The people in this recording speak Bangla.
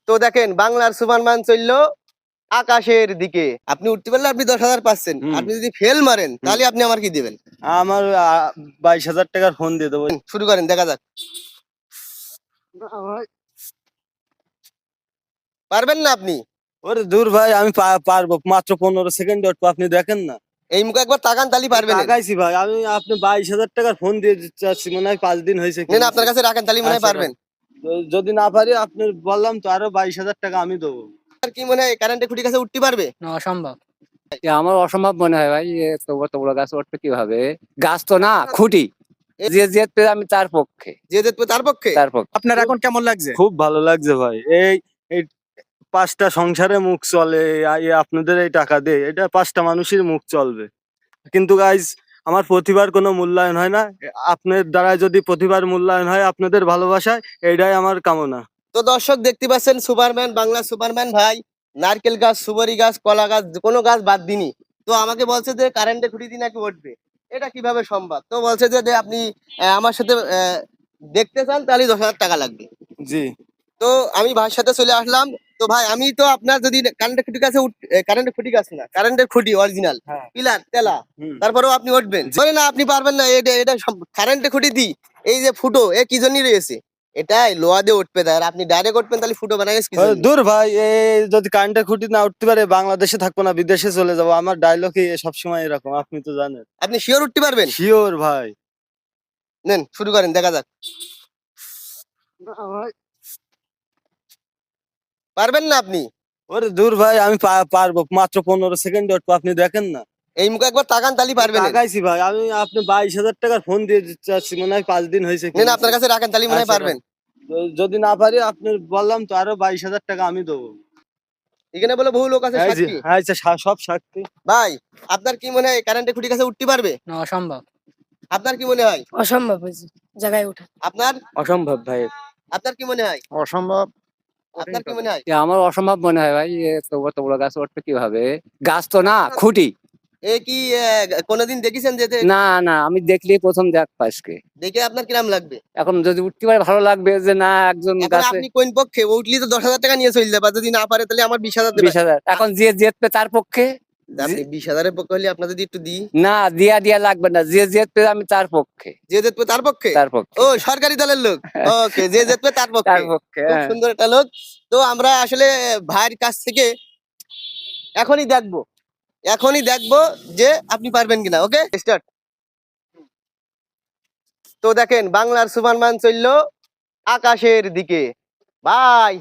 তো দেখেন বাংলার সুপারম্যান চললো আকাশের দিকে। আপনি উঠতে পারলে আপনি 10,000 পাচ্ছেন। আপনি যদি ফেল মারেন তাহলে আপনি আমার কি দিবেন? আমার 22,000 টাকার ফোন দিয়ে দেবো। শুরু করেন, দেখা যাক। পারবেন না আপনি? ওরে দূর ভাই, আমি পারবো, মাত্র 15 সেকেন্ড উঠবো, আপনি দেখেন না। এই মুখে একবার তাকান তালি পারবেন। লাগাইছি ভাই, আমি আপনি 22,000 টাকার ফোন দিয়ে চাচ্ছি, মনে হয় 5 দিন হয়েছে নেন আপনার কাছে রাখেন তালি মনে হয় আচ্ছা, পারবেন। যদি না পারি আপনি বললাম তো, আরো 22,000 টাকা আমি দেবো। আর কি মনে হয় কারেন্টের খুঁটি কাছে উঠতে পারবে? না, অসম্ভব। আমার অসম্ভব মনে হয় ভাই, তো তো বড় গাছ উঠবে কিভাবে? গাছ তো না, খুঁটি। যে যেতে আমি তার পক্ষে, যে দেখবে তার পক্ষে। তার পক্ষে। আপনার এখন কেমন লাগছে? খুব ভালো লাগছে ভাই। এই এই 5টা সংসারে মুখ চলে, আপনাদের এই টাকা দিয়ে এটা 5টা মানুষের মুখ চলবে। কিন্তু গাইজ, আমার প্রতিভার কোনো মূল্যায়ন হয় না। আপনার দ্বারা যদি প্রতিভার মূল্যায়ন হয়, আপনাদের ভালোবাসায়, এইটাই আমার কামনা। তো দর্শক দেখতে পাচ্ছেন সুপারম্যান, বাংলা সুপারম্যান ভাই নারকেল গাছ, সুপারি গাছ, কলা গাছ, কোনো গাছ বাদ দিনি। তো আমাকে বলছে যে কারেন্টে খুঁটি দিয়ে নাকি উঠবে। এটা কিভাবে সম্ভব? তো বলছে যে আপনি আমার সাথে দেখতে চান তাহলে 10,000 টাকা লাগবে। জি। তো আমি ভাইয়ের সাথে চলে আসলাম। তো ভাই আমি তো আপনার যদি কারেন্টের খুঁটি কাছে কারেন্টের খুঁটি গাছ না, কারেন্টের খুঁটি অরিজিনাল হ্যাঁ। পিলার তেলা, হুম। তারপরেও আপনি উঠবেন? বলে না আপনি পারবেন না, এটা এটা কারেন্টের খুঁটি দি এই যে ফুটো এ কি জন্য রয়েছে, এটাই লোহা দিয়ে উঠবে। তাই আর আপনি ডাইরেক্ট উঠবেন তাহলে ফুটো বানাই কি জন্য? দূর ভাই, এই যদি কারেন্টের খুঁটি না উঠতে পারে, বাংলাদেশে থাকবো না, বিদেশে চলে যাবো। আমার ডায়লগই সবসময় এরকম, আপনি তো জানেন। আপনি শিওর উঠতে পারবেন? শিওর ভাই। নেন শুরু করেন, দেখা যাক। পারবেন না আপনি? ওরে দূর ভাই, আমি পারবো, মাত্র 15 সেকেন্ড উঠবো, আপনি দেখেন না। এই মুখে একবার তাকান তালি পারবেন। লাগাইছি ভাই, আমি আপনি 22,000 টাকার ফোন দিয়ে চাচ্ছি, মনে হয় 5 দিন হয়েছে নেন আপনার কাছে রাখেন তালি মনে হয় আচ্ছা, পারবেন। যদি না পারি আপনি বললাম তো, আরো 22,000 টাকা আমি দেবো। এখানে বলে বহু লোক আছে এই যে, সাক্ষী। আচ্ছা, সব সাক্ষী। ভাই আপনার কি মনে হয় কারেন্টের খুঁটি কাছে উঠতে পারবে? না, অসম্ভব। আপনার কি মনে হয়? অসম্ভব হয়েছে জায়গায় ওঠা। আপনার অসম্ভব ভাই। আপনার কি মনে হয়? অসম্ভব। আপনার কি মনে হয়? আমার অসম্ভব মনে হয় ভাই, তো তো বড় গাছ উঠবে কিভাবে? গাছ তো না, খুঁটি। এ কি কোনোদিন দেখেছেন যে না না, আমি দেখলেই প্রথম দেখ পাশকে। দেখে আপনার কিরাম লাগবে? এখন যদি উঠতে পারে ভালো লাগবে, যে না একজন এখন গাছে আপনি কোন পক্ষে? উঠলি তো 10,000 টাকা নিয়ে চলে যাবে, যদি না পারে তাহলে আমার 20,000 দেবে। 20,000। এখন যে জিতবে তার পক্ষে। আপনি 20,000 এর পক্ষে হলে আপনার যদি একটু দিই। না, দিয়া লাগবে না, যে জিতবে আমি তার পক্ষে। যে জিতবে তার পক্ষে? তার পক্ষে। ও সরকারি দলের লোক। ওকে, যে জিতবে তার পক্ষে। তার পক্ষে, খুব হ্যাঁ। সুন্দর একটা লোক। তো আমরা আসলে ভাইয়ের কাছ থেকে এখনই দেখবো, এখনই দেখবো যে আপনি পারবেন কিনা। Okay start. তো দেখেন বাংলার সুপারম্যান চললো আকাশের দিকে। ভাই